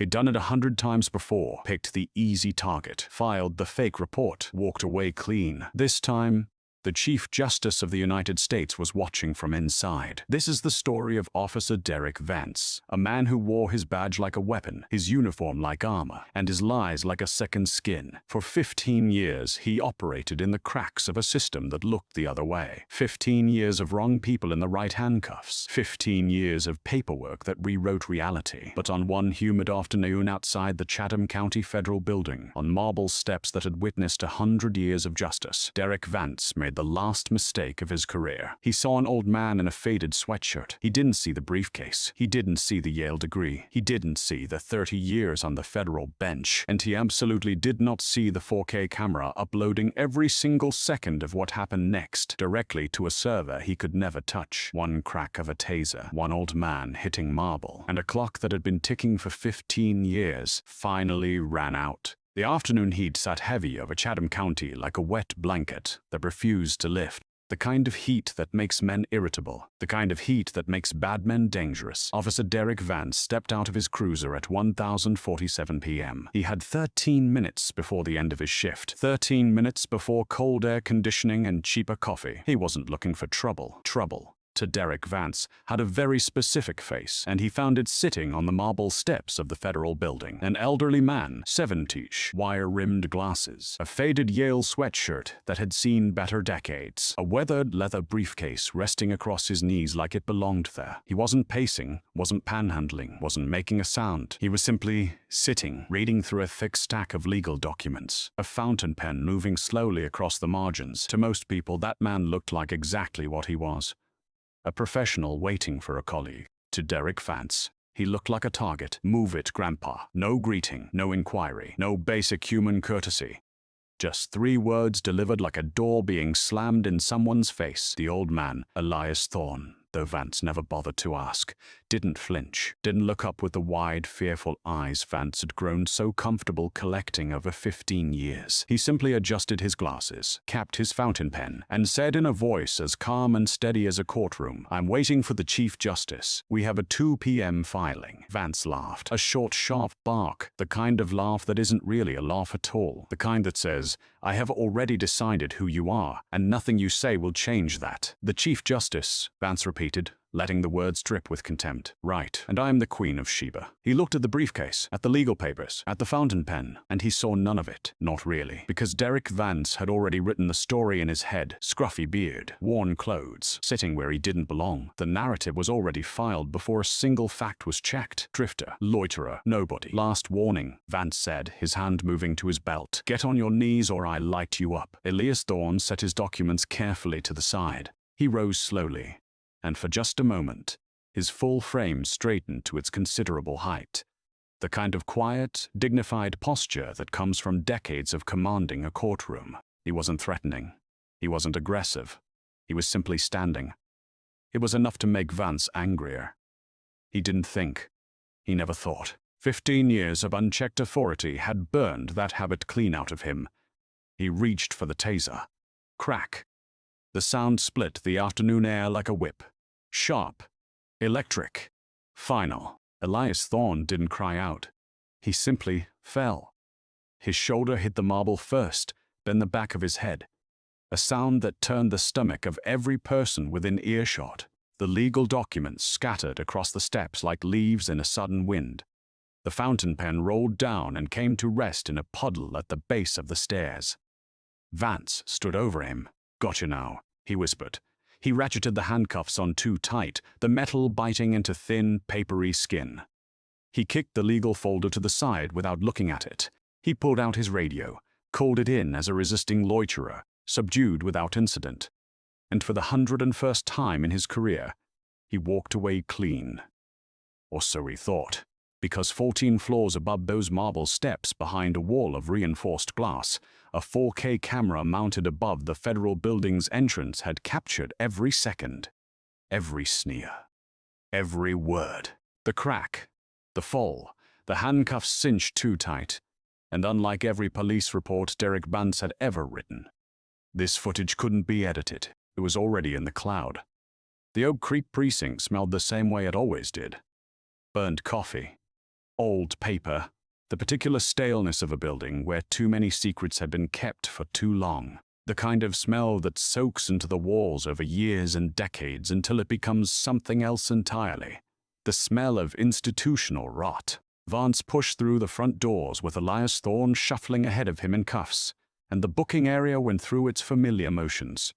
He'd done it 100 times before, picked the easy target, filed the fake report, walked away clean. This time, the Chief Justice of the United States was watching from inside. This is the story of Officer Derek Vance, a man who wore his badge like a weapon, his uniform like armor, and his lies like a second skin. For 15 years, he operated in the cracks of a system that looked the other way. 15 years of wrong people in the right handcuffs. 15 years of paperwork that rewrote reality. But on one humid afternoon outside the Chatham County Federal Building, on marble steps that had witnessed 100 years of justice, Derek Vance made the last mistake of his career. He saw an old man in a faded sweatshirt. He didn't see the briefcase. He didn't see the Yale degree. He didn't see the 30 years on the federal bench. And he absolutely did not see the 4K camera uploading every single second of what happened next directly to a server he could never touch. One crack of a taser, one old man hitting marble, and a clock that had been ticking for 15 years finally ran out. The afternoon heat sat heavy over Chatham County like a wet blanket that refused to lift. The kind of heat that makes men irritable. The kind of heat that makes bad men dangerous. Officer Derek Vance stepped out of his cruiser at 1047 p.m. He had 13 minutes before the end of his shift. 13 minutes before cold air conditioning and cheaper coffee. He wasn't looking for trouble. Trouble, to Derek Vance, had a very specific face, and he found it sitting on the marble steps of the federal building. An elderly man, 70s, wire-rimmed glasses, a faded Yale sweatshirt that had seen better decades, a weathered leather briefcase resting across his knees like it belonged there. He wasn't pacing, wasn't panhandling, wasn't making a sound. He was simply sitting, reading through a thick stack of legal documents, a fountain pen moving slowly across the margins. To most people, that man looked like exactly what he was. A professional waiting for a colleague. To Derek Vance, he looked like a target. Move it, Grandpa. No greeting, no inquiry, no basic human courtesy. Just 3 words delivered like a door being slammed in someone's face. The old man, Elias Thorne, though Vance never bothered to ask, didn't flinch, didn't look up with the wide, fearful eyes Vance had grown so comfortable collecting over 15 years. He simply adjusted his glasses, capped his fountain pen, and said in a voice as calm and steady as a courtroom, "I'm waiting for the Chief Justice. We have a 2 p.m. filing." Vance laughed, a short, sharp bark, the kind of laugh that isn't really a laugh at all, the kind that says, "I have already decided who you are, and nothing you say will change that." "The Chief Justice," Vance repeated, letting the words drip with contempt. "Right, and I am the Queen of Sheba." He looked at the briefcase, at the legal papers, at the fountain pen, and he saw none of it. Not really, because Derek Vance had already written the story in his head. Scruffy beard, worn clothes, sitting where he didn't belong. The narrative was already filed before a single fact was checked. Drifter, loiterer, nobody. Last warning, Vance said, his hand moving to his belt. "Get on your knees or I light you up." Elias Thorne set his documents carefully to the side. He rose slowly, and for just a moment, his full frame straightened to its considerable height. The kind of quiet, dignified posture that comes from decades of commanding a courtroom. He wasn't threatening. He wasn't aggressive. He was simply standing. It was enough to make Vance angrier. He didn't think. He never thought. 15 years of unchecked authority had burned that habit clean out of him. He reached for the taser. Crack. The sound split the afternoon air like a whip. Sharp. Electric. Final. Elias Thorne didn't cry out. He simply fell. His shoulder hit the marble first, then the back of his head. A sound that turned the stomach of every person within earshot. The legal documents scattered across the steps like leaves in a sudden wind. The fountain pen rolled down and came to rest in a puddle at the base of the stairs. Vance stood over him. "Gotcha now," he whispered. He ratcheted the handcuffs on too tight, the metal biting into thin, papery skin. He kicked the legal folder to the side without looking at it. He pulled out his radio, called it in as a resisting loiterer, subdued without incident. And for the 101st time in his career, he walked away clean. Or so he thought, because 14 floors above those marble steps behind a wall of reinforced glass, a 4K camera mounted above the federal building's entrance had captured every second, every sneer, every word. The crack, the fall, the handcuffs cinched too tight, and unlike every police report Derek Vance had ever written, this footage couldn't be edited. It was already in the cloud. The Oak Creek precinct smelled the same way it always did. Burnt coffee. old paper, the particular staleness of a building where too many secrets had been kept for too long. The kind of smell that soaks into the walls over years and decades until it becomes something else entirely. The smell of institutional rot. Vance pushed through the front doors with Elias Thorne shuffling ahead of him in cuffs, and the booking area went through its familiar motions.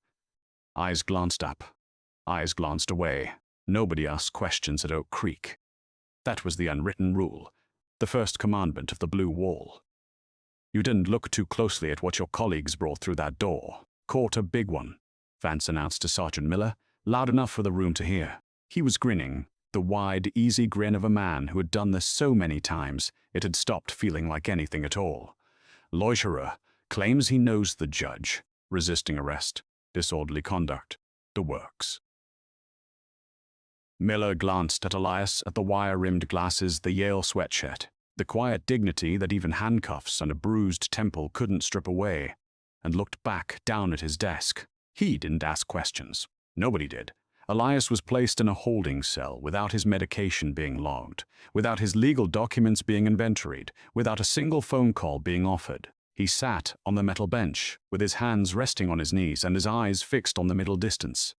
Eyes glanced up. Eyes glanced away. Nobody asked questions at Oak Creek. That was the unwritten rule, the first commandment of the Blue Wall. You didn't look too closely at what your colleagues brought through that door. Caught a big one, Vance announced to Sergeant Miller, loud enough for the room to hear. He was grinning, the wide, easy grin of a man who had done this so many times it had stopped feeling like anything at all. Loiterer, claims he knows the judge, resisting arrest, disorderly conduct, the works. Miller glanced at Elias, at the wire-rimmed glasses, the Yale sweatshirt, the quiet dignity that even handcuffs and a bruised temple couldn't strip away, and looked back down at his desk. He didn't ask questions. Nobody did. Elias was placed in a holding cell without his medication being logged, without his legal documents being inventoried, without a single phone call being offered. He sat on the metal bench, with his hands resting on his knees and his eyes fixed on the middle distance.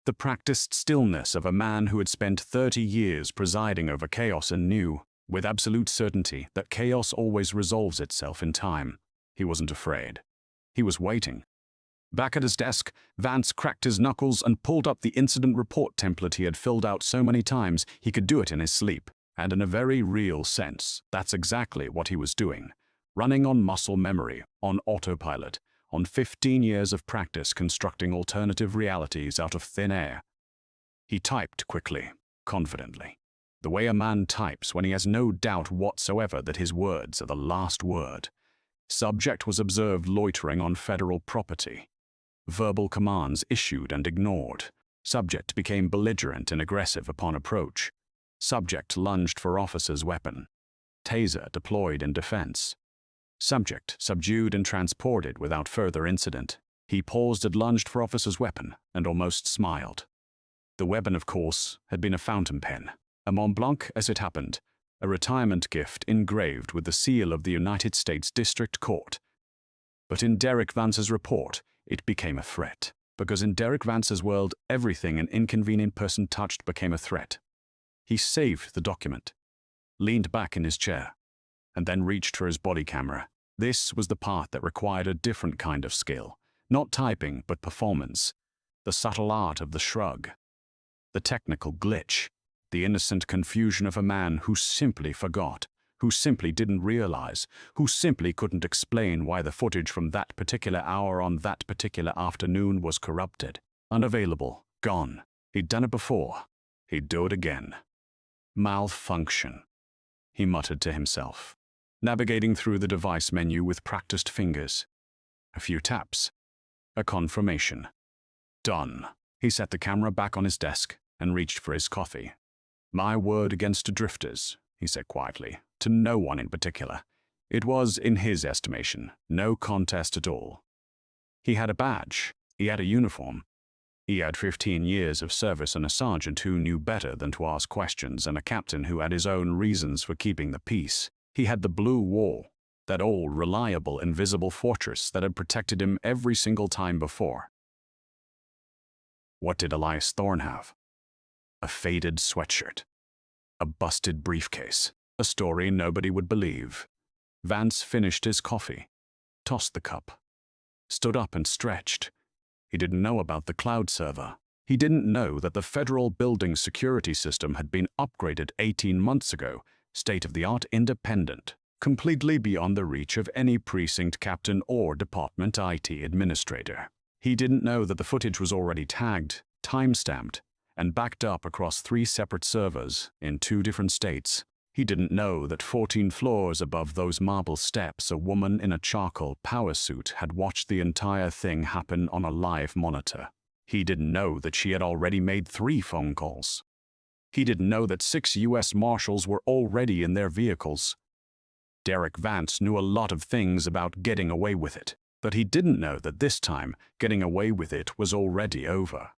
The practiced stillness of a man who had spent 30 years presiding over chaos and knew, with absolute certainty, that chaos always resolves itself in time. He wasn't afraid. He was waiting. Back at his desk, Vance cracked his knuckles and pulled up the incident report template he had filled out so many times he could do it in his sleep. And in a very real sense, that's exactly what he was doing. Running on muscle memory, on autopilot, on 15 years of practice constructing alternative realities out of thin air. He typed quickly, confidently, the way a man types when he has no doubt whatsoever that his words are the last word. Subject was observed loitering on federal property. Verbal commands issued and ignored. Subject became belligerent and aggressive upon approach. Subject lunged for officer's weapon. Taser deployed in defense. Subject subdued and transported without further incident. He paused and lunged for officer's weapon and almost smiled. The weapon, of course, had been a fountain pen, a Mont Blanc as it happened, a retirement gift engraved with the seal of the United States District Court. But in Derek Vance's report, it became a threat, because in Derek Vance's world, everything an inconvenient person touched became a threat. He saved the document, leaned back in his chair, and then reached for his body camera. This was the part that required a different kind of skill, not typing but performance, the subtle art of the shrug, the technical glitch, the innocent confusion of a man who simply forgot, who simply didn't realize, who simply couldn't explain why the footage from that particular hour on that particular afternoon was corrupted, unavailable, gone. He'd done it before. He'd do it again. Malfunction, he muttered to himself, navigating through the device menu with practiced fingers. A few taps. A confirmation. Done. He set the camera back on his desk and reached for his coffee. My word against drifters, he said quietly, to no one in particular. It was, in his estimation, no contest at all. He had a badge. He had a uniform. He had 15 years of service and a sergeant who knew better than to ask questions and a captain who had his own reasons for keeping the peace. He had the Blue Wall, that old, reliable, invisible fortress that had protected him every single time before. What did Elias Thorne have? A faded sweatshirt. A busted briefcase. A story nobody would believe. Vance finished his coffee, tossed the cup, stood up and stretched. He didn't know about the cloud server. He didn't know that the federal building security system had been upgraded 18 months ago, state-of-the-art, independent, completely beyond the reach of any precinct captain or department IT administrator. He didn't know that the footage was already tagged, time-stamped, and backed up across 3 separate servers in 2 different states. He didn't know that 14 floors above those marble steps a woman in a charcoal power suit had watched the entire thing happen on a live monitor. He didn't know that she had already made 3 phone calls. He didn't know that 6 U.S. Marshals were already in their vehicles. Derek Vance knew a lot of things about getting away with it, but he didn't know that this time getting away with it was already over.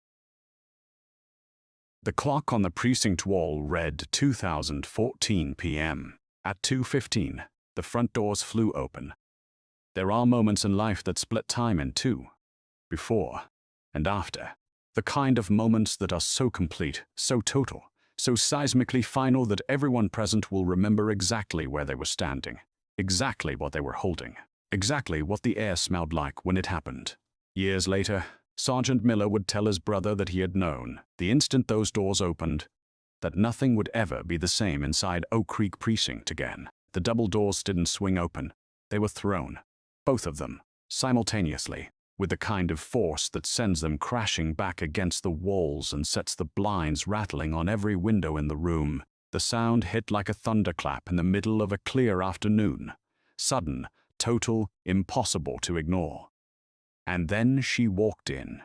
The clock on the precinct wall read 2014 p.m. At 2:15, the front doors flew open. There are moments in life that split time in two, before and after. The kind of moments that are so complete, so total, so seismically final that everyone present will remember exactly where they were standing, exactly what they were holding, exactly what the air smelled like when it happened. Years later, Sergeant Miller would tell his brother that he had known, the instant those doors opened, that nothing would ever be the same inside Oak Creek Precinct again. The double doors didn't swing open. They were thrown, both of them, simultaneously, with the kind of force that sends them crashing back against the walls and sets the blinds rattling on every window in the room. The sound hit like a thunderclap in the middle of a clear afternoon. Sudden, total, impossible to ignore. And then she walked in.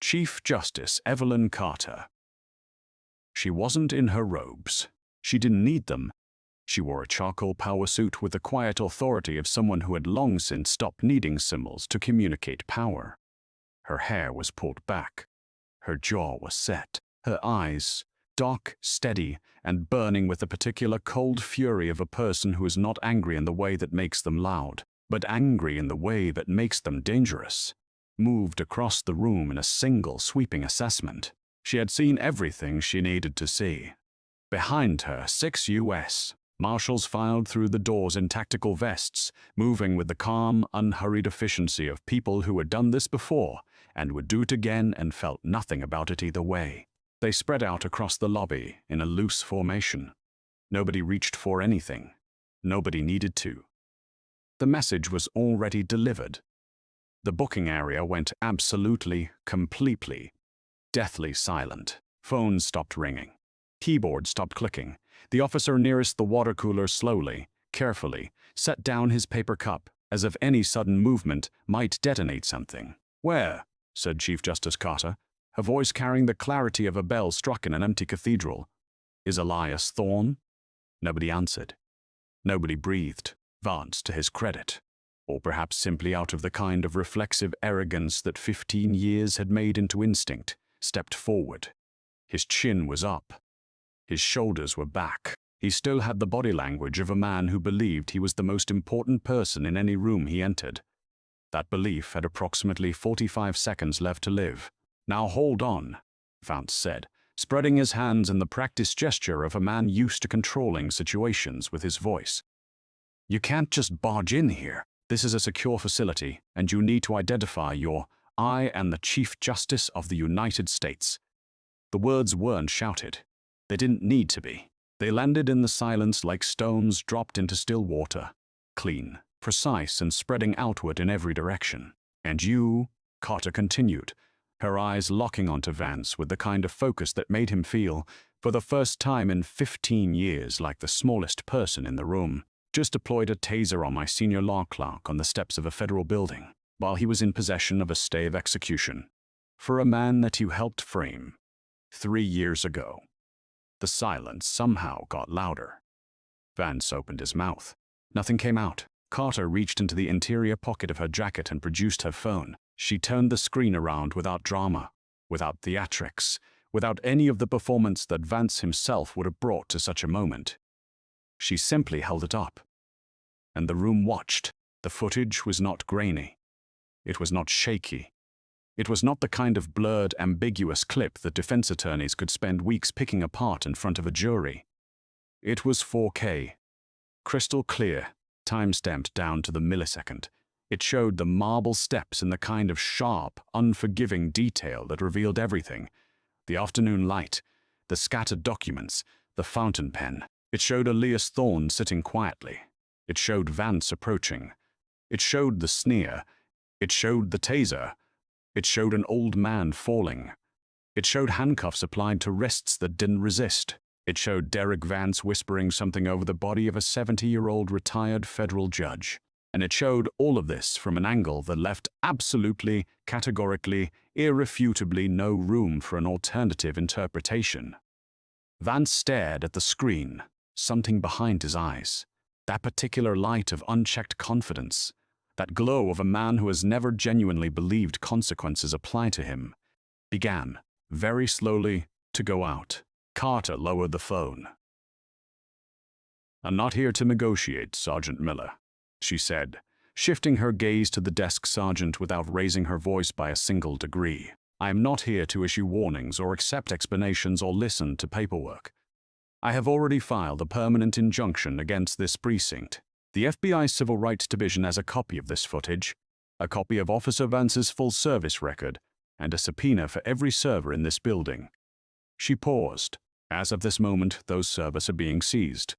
Chief Justice Evelyn Carter. She wasn't in her robes. She didn't need them. She wore a charcoal power suit with the quiet authority of someone who had long since stopped needing symbols to communicate power. Her hair was pulled back. Her jaw was set. Her eyes, dark, steady, and burning with the particular cold fury of a person who is not angry in the way that makes them loud, but angry in the way that makes them dangerous, moved across the room in a single sweeping assessment. She had seen everything she needed to see. Behind her, 6 U.S. Marshals filed through the doors in tactical vests, moving with the calm, unhurried efficiency of people who had done this before and would do it again and felt nothing about it either way. They spread out across the lobby in a loose formation. Nobody reached for anything. Nobody needed to. The message was already delivered. The booking area went absolutely, completely, deathly silent. Phones stopped ringing. Keyboards stopped clicking. The officer nearest the water cooler slowly, carefully, set down his paper cup, as if any sudden movement might detonate something. "Where?" said Chief Justice Carter, her voice carrying the clarity of a bell struck in an empty cathedral. "Is Elias Thorne?" Nobody answered. Nobody breathed. Vance, to his credit, or perhaps simply out of the kind of reflexive arrogance that 15 years had made into instinct, stepped forward. His chin was up. His shoulders were back. He still had the body language of a man who believed he was the most important person in any room he entered. That belief had approximately 45 seconds left to live. "Now hold on," Vance said, spreading his hands in the practiced gesture of a man used to controlling situations with his voice. "You can't just barge in here. This is a secure facility, and you need to identify I am the Chief Justice of the United States." The words weren't shouted. They didn't need to be. They landed in the silence like stones dropped into still water, clean, precise, and spreading outward in every direction. "And you," Carter continued, her eyes locking onto Vance with the kind of focus that made him feel, for the first time in 15 years, like the smallest person in the room. "Just deployed a taser on my senior law clerk on the steps of a federal building, while he was in possession of a stay of execution, for a man that you helped frame 3 years ago." The silence somehow got louder. Vance opened his mouth. Nothing came out. Carter reached into the interior pocket of her jacket and produced her phone. She turned the screen around without drama, without theatrics, without any of the performance that Vance himself would have brought to such a moment. She simply held it up. And the room watched. The footage was not grainy. It was not shaky. It was not the kind of blurred, ambiguous clip that defense attorneys could spend weeks picking apart in front of a jury. It was 4K. Crystal clear, time-stamped down to the millisecond. It showed the marble steps in the kind of sharp, unforgiving detail that revealed everything. The afternoon light, the scattered documents, the fountain pen. It showed Elias Thorne sitting quietly. It showed Vance approaching. It showed the sneer. It showed the taser. It showed an old man falling. It showed handcuffs applied to wrists that didn't resist. It showed Derek Vance whispering something over the body of a 70-year-old retired federal judge. And it showed all of this from an angle that left absolutely, categorically, irrefutably no room for an alternative interpretation. Vance stared at the screen, something behind his eyes. That particular light of unchecked confidence. That glow of a man who has never genuinely believed consequences apply to him, began, very slowly, to go out. Carter lowered the phone. "I'm not here to negotiate, Sergeant Miller," she said, shifting her gaze to the desk sergeant without raising her voice by a single degree. "I am not here to issue warnings or accept explanations or listen to paperwork. I have already filed a permanent injunction against this precinct. The FBI Civil Rights Division has a copy of this footage, a copy of Officer Vance's full service record, and a subpoena for every server in this building." She paused. As of this moment, those servers are being seized.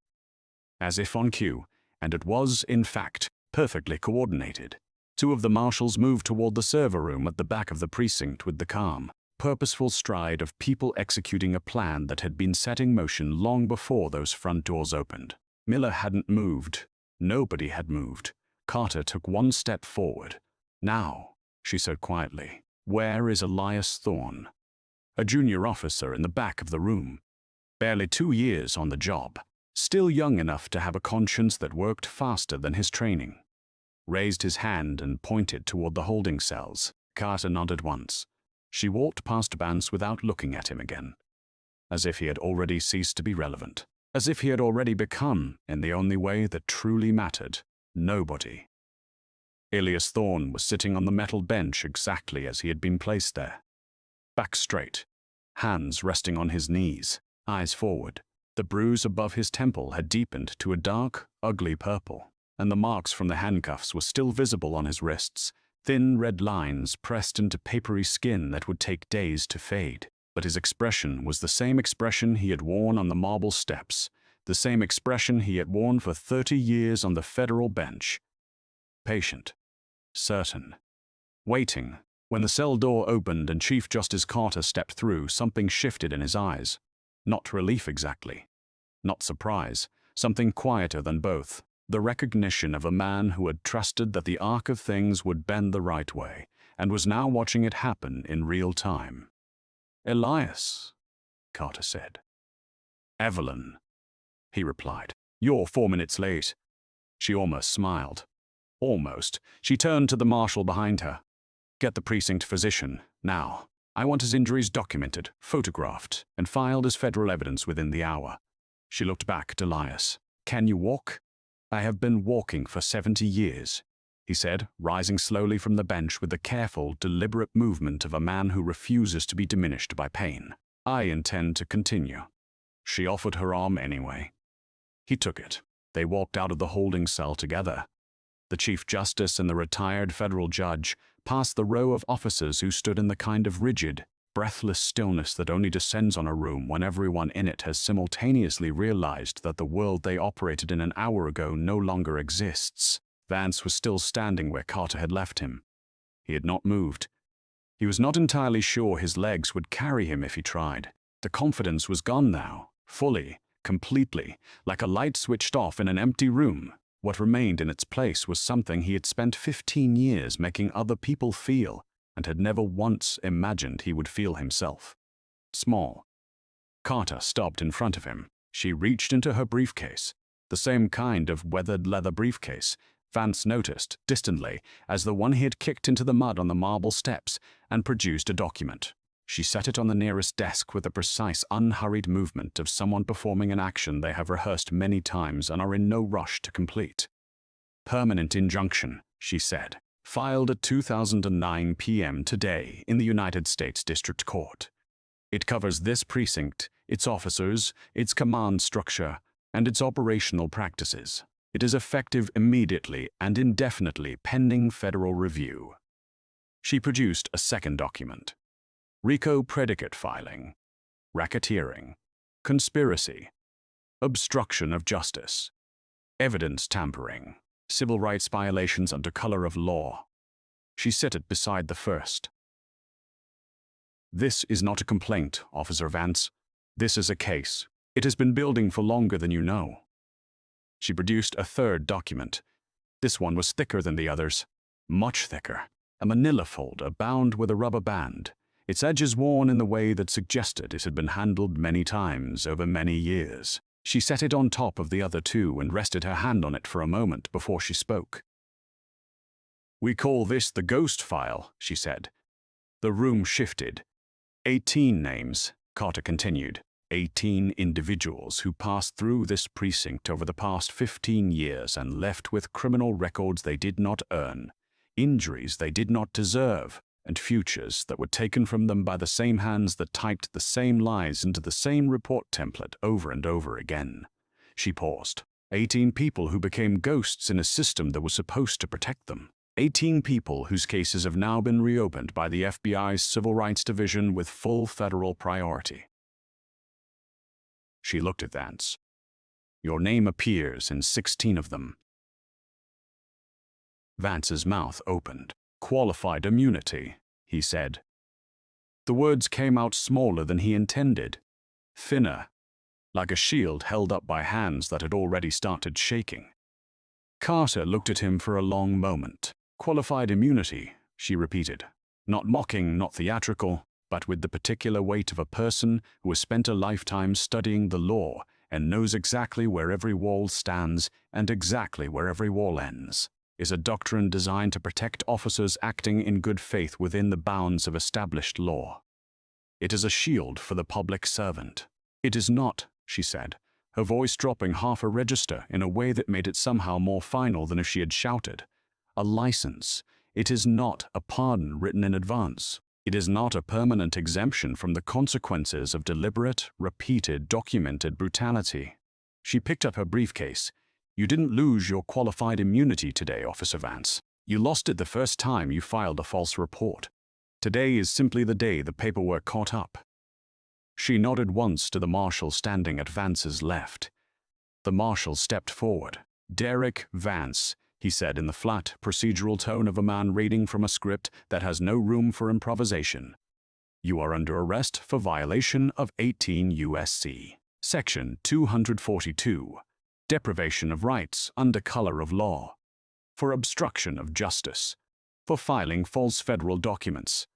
As if on cue, and it was, in fact, perfectly coordinated. Two of the marshals moved toward the server room at the back of the precinct with the calm, purposeful stride of people executing a plan that had been set in motion long before those front doors opened. Miller hadn't moved. Nobody had moved. Carter took one step forward. "Now," she said quietly, "where is Elias Thorne?" A junior officer in the back of the room. Barely 2 years on the job. Still young enough to have a conscience that worked faster than his training. Raised his hand and pointed toward the holding cells. Carter nodded once. She walked past Vance without looking at him again. As if he had already ceased to be relevant. As if he had already become, in the only way that truly mattered, nobody. Elias Thorne was sitting on the metal bench exactly as he had been placed there. Back straight, hands resting on his knees, eyes forward. The bruise above his temple had deepened to a dark, ugly purple, and the marks from the handcuffs were still visible on his wrists, thin red lines pressed into papery skin that would take days to fade. But his expression was the same expression he had worn on the marble steps, the same expression he had worn for 30 years on the federal bench. Patient, certain, waiting. When the cell door opened and Chief Justice Carter stepped through, something shifted in his eyes. Not relief exactly. Not surprise. Something quieter than both. The recognition of a man who had trusted that the arc of things would bend the right way, and was now watching it happen in real time. "Elias," Carter said. "Evelyn," he replied. "You're 4 minutes late." She almost smiled. Almost. She turned to the marshal behind her. "Get the precinct physician, now. I want his injuries documented, photographed, and filed as federal evidence within the hour." She looked back at Elias. "Can you walk?" "I have been walking for 70 years, he said, rising slowly from the bench with the careful, deliberate movement of a man who refuses to be diminished by pain. "I intend to continue." She offered her arm anyway. He took it. They walked out of the holding cell together. The Chief Justice and the retired federal judge, past the row of officers who stood in the kind of rigid, breathless stillness that only descends on a room when everyone in it has simultaneously realized that the world they operated in an hour ago no longer exists. Vance was still standing where Carter had left him. He had not moved. He was not entirely sure his legs would carry him if he tried. The confidence was gone now, fully, completely, like a light switched off in an empty room. What remained in its place was something he had spent 15 years making other people feel, and had never once imagined he would feel himself. Small. Carter stopped in front of him. She reached into her briefcase, the same kind of weathered leather briefcase, Vance noticed, distantly, as the one he had kicked into the mud on the marble steps, and produced a document. She set it on the nearest desk with the precise, unhurried movement of someone performing an action they have rehearsed many times and are in no rush to complete. "Permanent injunction," she said, "filed at 2009 p.m. today in the United States District Court. It covers this precinct, its officers, its command structure, and its operational practices. It is effective immediately and indefinitely pending federal review." She produced a second document. RICO predicate filing, racketeering, conspiracy, obstruction of justice, evidence tampering, civil rights violations under color of law. She set it beside the first. "This is not a complaint, Officer Vance. This is a case. It has been building for longer than you know." She produced a third document. This one was thicker than the others, much thicker. A manila folder bound with a rubber band, its edges worn in the way that suggested it had been handled many times over many years. She set it on top of the other two and rested her hand on it for a moment before she spoke. "We call this the ghost file," she said. The room shifted. 18 names, Carter continued. 18 individuals who passed through this precinct over the past 15 years and left with criminal records they did not earn, injuries they did not deserve, and futures that were taken from them by the same hands that typed the same lies into the same report template over and over again. She paused. 18 people who became ghosts in a system that was supposed to protect them. 18 people whose cases have now been reopened by the FBI's Civil Rights Division with full federal priority. She looked at Vance. Your name appears in 16 of them. Vance's mouth opened. Qualified immunity, he said. The words came out smaller than he intended, thinner, like a shield held up by hands that had already started shaking. Carter looked at him for a long moment. Qualified immunity, she repeated. Not mocking, not theatrical, but with the particular weight of a person who has spent a lifetime studying the law and knows exactly where every wall stands and exactly where every wall ends. Is a doctrine designed to protect officers acting in good faith within the bounds of established law. It is a shield for the public servant. It is not, she said, her voice dropping half a register in a way that made it somehow more final than if she had shouted, a license. It is not a pardon written in advance. It is not a permanent exemption from the consequences of deliberate, repeated, documented brutality. She picked up her briefcase. You didn't lose your qualified immunity today, Officer Vance. You lost it the first time you filed a false report. Today is simply the day the paperwork caught up. She nodded once to the marshal standing at Vance's left. The marshal stepped forward. Derek Vance, he said in the flat, procedural tone of a man reading from a script that has no room for improvisation. You are under arrest for violation of 18 U.S.C. Section 242. Deprivation of rights under color of law, for obstruction of justice, for filing false federal documents,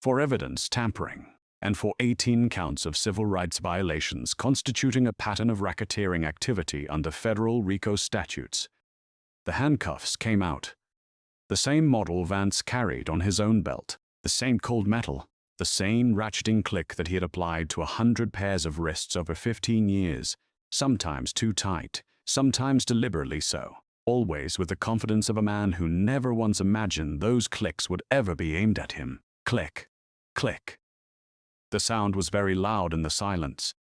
for evidence tampering, and for 18 counts of civil rights violations constituting a pattern of racketeering activity under federal RICO statutes. The handcuffs came out. The same model Vance carried on his own belt, the same cold metal, the same ratcheting click that he had applied to 100 pairs of wrists over 15 years, sometimes too tight, sometimes deliberately so, always with the confidence of a man who never once imagined those clicks would ever be aimed at him. Click, click. The sound was very loud in the silence.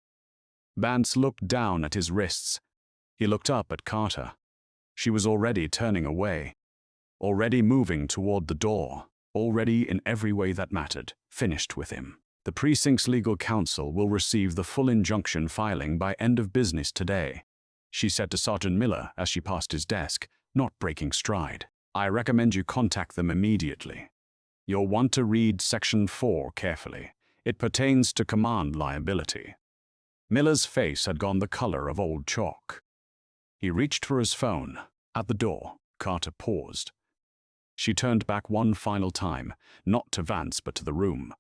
Vance looked down at his wrists. He looked up at Carter. She was already turning away, already moving toward the door, already in every way that mattered, finished with him. The precinct's legal counsel will receive the full injunction filing by end of business today, she said to Sergeant Miller as she passed his desk, not breaking stride. I recommend you contact them immediately. You'll want to read Section 4 carefully. It pertains to command liability. Miller's face had gone the color of old chalk. He reached for his phone. At the door, Carter paused. She turned back one final time, not to Vance but to the room.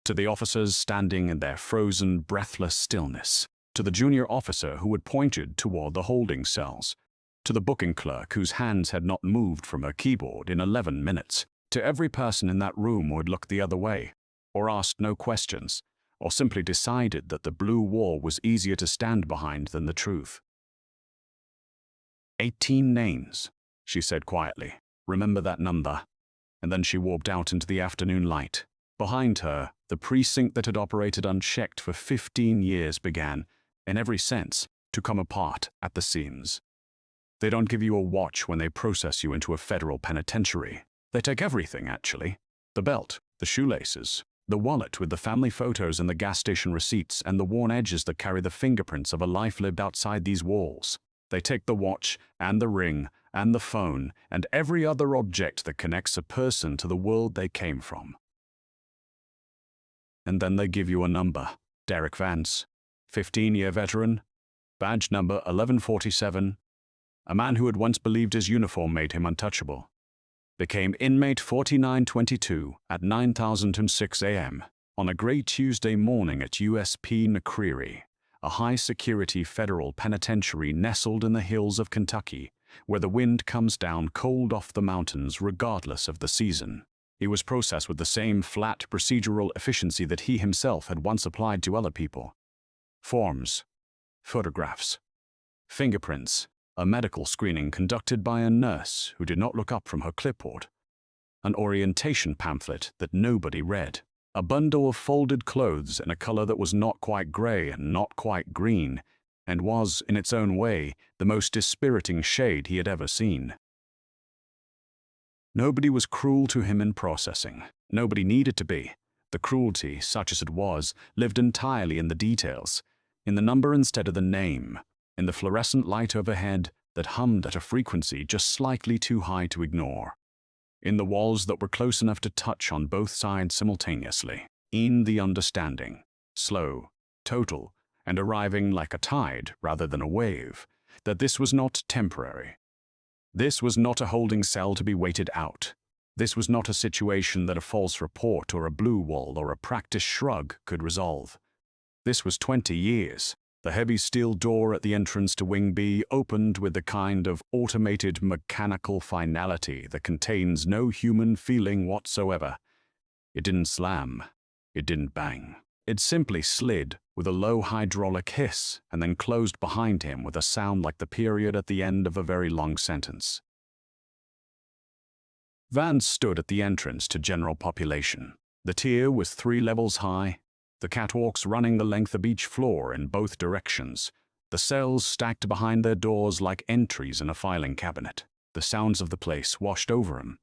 To the officers standing in their frozen, breathless stillness. To the junior officer who had pointed toward the holding cells. To the booking clerk whose hands had not moved from her keyboard in 11 minutes. To every person in that room who had looked the other way, or asked no questions, or simply decided that the blue wall was easier to stand behind than the truth. 18 names, she said quietly. Remember that number. And then she walked out into the afternoon light. Behind her, the precinct that had operated unchecked for 15 years began, in every sense, to come apart at the seams. They don't give you a watch when they process you into a federal penitentiary. They take everything, actually. The belt, the shoelaces, the wallet with the family photos and the gas station receipts and the worn edges that carry the fingerprints of a life lived outside these walls. They take the watch and the ring and the phone and every other object that connects a person to the world they came from. And then they give you a number. Derek Vance, 15-year veteran, badge number 1147, a man who had once believed his uniform made him untouchable. Became inmate 4922 at 9,006 a.m. on a gray Tuesday morning at USP McCreary, a high-security federal penitentiary nestled in the hills of Kentucky, where the wind comes down cold off the mountains regardless of the season. He was processed with the same flat procedural efficiency that he himself had once applied to other people. Forms, photographs, fingerprints, a medical screening conducted by a nurse who did not look up from her clipboard, an orientation pamphlet that nobody read, a bundle of folded clothes in a color that was not quite gray and not quite green, and was, in its own way, the most dispiriting shade he had ever seen. Nobody was cruel to him in processing. Nobody needed to be. The cruelty, such as it was, lived entirely in the details, in the number instead of the name, in the fluorescent light overhead that hummed at a frequency just slightly too high to ignore, in the walls that were close enough to touch on both sides simultaneously, in the understanding, slow, total, and arriving like a tide rather than a wave, that this was not temporary. This was not a holding cell to be waited out. This was not a situation that a false report or a blue wall or a practiced shrug could resolve. This was 20 years. The heavy steel door at the entrance to Wing B opened with the kind of automated mechanical finality that contains no human feeling whatsoever. It didn't slam. It didn't bang. It simply slid with a low hydraulic hiss and then closed behind him with a sound like the period at the end of a very long sentence. Vance stood at the entrance to general population. The tier was 3 levels high, the catwalks running the length of each floor in both directions, the cells stacked behind their doors like entries in a filing cabinet. The sounds of the place washed over him.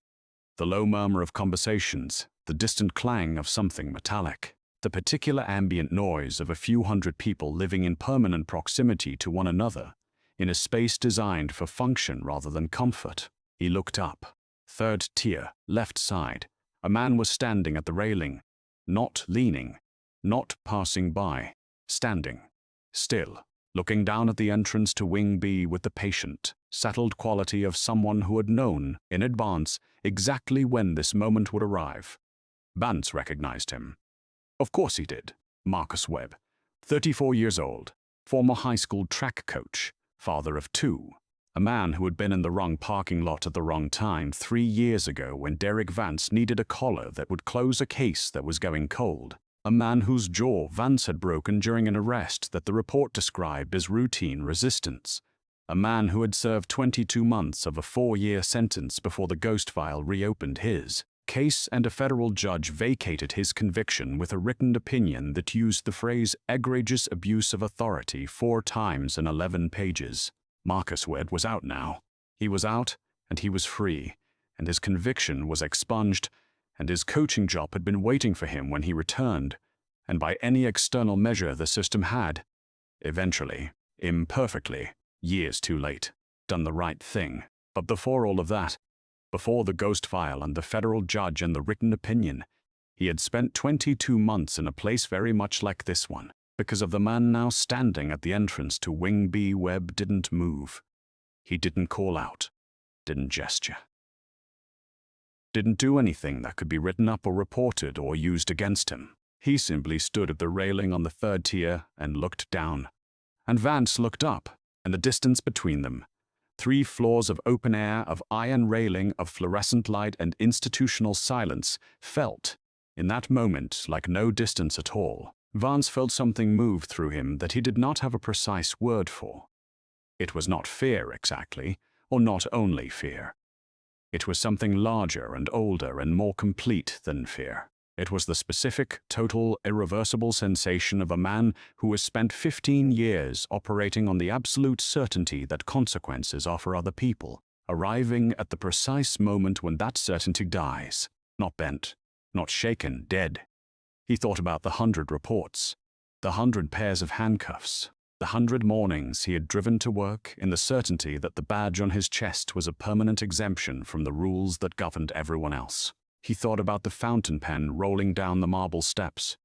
The low murmur of conversations, the distant clang of something metallic, the particular ambient noise of a few hundred people living in permanent proximity to one another, in a space designed for function rather than comfort. He looked up. 3rd tier, left side. A man was standing at the railing, not leaning, not passing by, standing, still, looking down at the entrance to Wing B with the patient, settled quality of someone who had known, in advance, exactly when this moment would arrive. Vance recognized him. Of course he did. Marcus Webb, 34 years old, former high school track coach, father of 2, a man who had been in the wrong parking lot at the wrong time 3 years ago when Derek Vance needed a collar that would close a case that was going cold, a man whose jaw Vance had broken during an arrest that the report described as routine resistance, a man who had served 22 months of a 4-year sentence before the ghost file reopened his case and a federal judge vacated his conviction with a written opinion that used the phrase egregious abuse of authority 4 times in 11 pages. Marcus Webb was out now. He was out, and he was free, and his conviction was expunged, and his coaching job had been waiting for him when he returned, and by any external measure the system had, eventually, imperfectly, years too late, done the right thing. But before all of that, before the ghost file and the federal judge and the written opinion, he had spent 22 months in a place very much like this one, because of the man now standing at the entrance to Wing B. Webb didn't move. He didn't call out, didn't gesture, didn't do anything that could be written up or reported or used against him. He simply stood at the railing on the 3rd tier and looked down. And Vance looked up, and the distance between them, 3 floors of open air, of iron railing, of fluorescent light and institutional silence, felt, in that moment, like no distance at all. Vance felt something move through him that he did not have a precise word for. It was not fear exactly, or not only fear. It was something larger and older and more complete than fear. It was the specific, total, irreversible sensation of a man who has spent 15 years operating on the absolute certainty that consequences are for other people, arriving at the precise moment when that certainty dies, not bent, not shaken, dead. He thought about the 100 reports, the 100 pairs of handcuffs, the 100 mornings he had driven to work in the certainty that the badge on his chest was a permanent exemption from the rules that governed everyone else. He thought about the fountain pen rolling down the marble steps.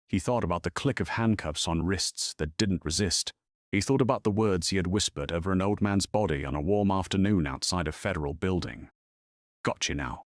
He thought about the click of handcuffs on wrists that didn't resist. He thought about the words he had whispered over an old man's body on a warm afternoon outside a federal building. Got you now.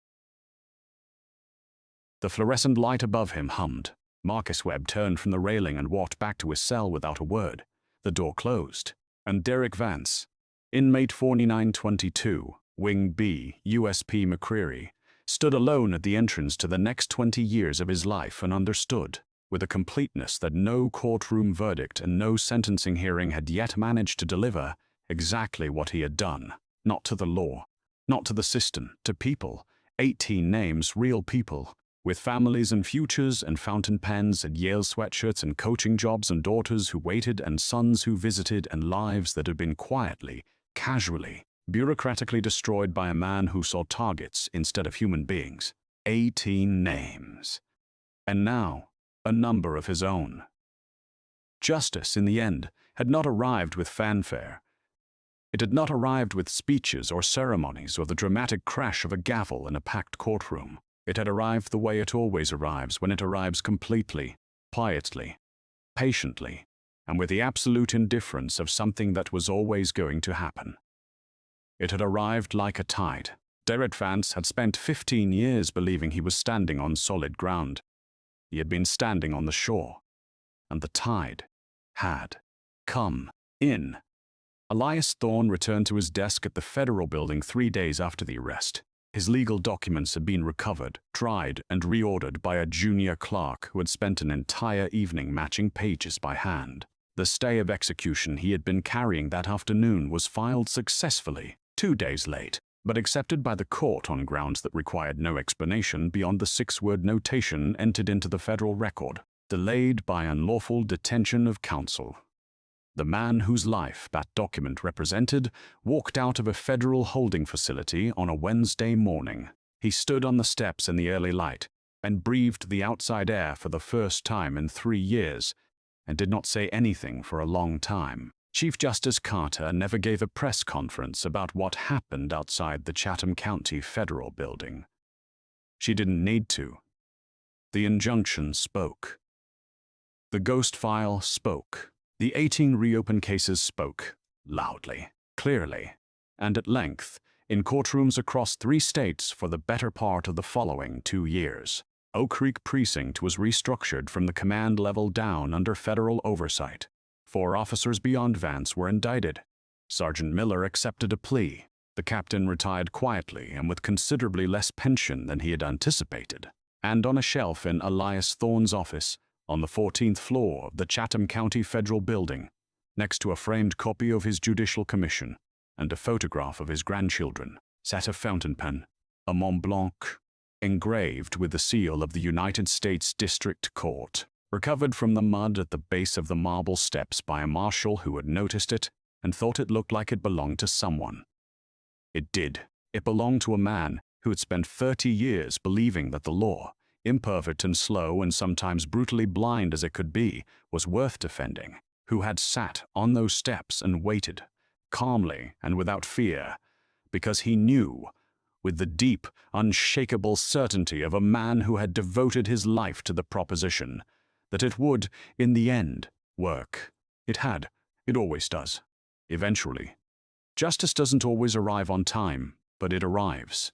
The fluorescent light above him hummed. Marcus Webb turned from the railing and walked back to his cell without a word. The door closed, and Derek Vance, inmate 4922, Wing B, USP McCreary, stood alone at the entrance to the next 20 years of his life and understood, with a completeness that no courtroom verdict and no sentencing hearing had yet managed to deliver, exactly what he had done. Not to the law, not to the system, to people. 18 names, real people, with families and futures and fountain pens and Yale sweatshirts and coaching jobs and daughters who waited and sons who visited and lives that had been quietly, casually, bureaucratically destroyed by a man who saw targets instead of human beings. 18 names. And now, a number of his own. Justice, in the end, had not arrived with fanfare. It had not arrived with speeches or ceremonies or the dramatic crash of a gavel in a packed courtroom. It had arrived the way it always arrives, when it arrives completely, quietly, patiently, and with the absolute indifference of something that was always going to happen. It had arrived like a tide. Derek Vance had spent 15 years believing he was standing on solid ground. He had been standing on the shore, and the tide had come in. Elias Thorne returned to his desk at the federal building 3 days after the arrest. His legal documents had been recovered, tried, and reordered by a junior clerk who had spent an entire evening matching pages by hand. The stay of execution he had been carrying that afternoon was filed successfully, 2 days late, but accepted by the court on grounds that required no explanation beyond the 6-word notation entered into the federal record. Delayed by unlawful detention of counsel. The man whose life that document represented walked out of a federal holding facility on a Wednesday morning. He stood on the steps in the early light and breathed the outside air for the first time in 3 years, and did not say anything for a long time. Chief Justice Carter never gave a press conference about what happened outside the Chatham County Federal Building. She didn't need to. The injunction spoke. The ghost file spoke. The 18 reopened cases spoke, loudly, clearly, and at length, in courtrooms across 3 states for the better part of the following 2 years. Oak Creek Precinct was restructured from the command level down under federal oversight. 4 officers beyond Vance were indicted. Sergeant Miller accepted a plea. The captain retired quietly and with considerably less pension than he had anticipated. And on a shelf in Elias Thorne's office, on the 14th floor of the Chatham County Federal Building, next to a framed copy of his judicial commission and a photograph of his grandchildren, sat a fountain pen, a Mont Blanc, engraved with the seal of the United States District Court, recovered from the mud at the base of the marble steps by a marshal who had noticed it and thought it looked like it belonged to someone. It did. It belonged to a man who had spent 30 years believing that the law, imperfect and slow and sometimes brutally blind as it could be, was worth defending, who had sat on those steps and waited, calmly and without fear, because he knew, with the deep, unshakable certainty of a man who had devoted his life to the proposition, that it would, in the end, work. It had. It always does. Eventually. Justice doesn't always arrive on time, but it arrives.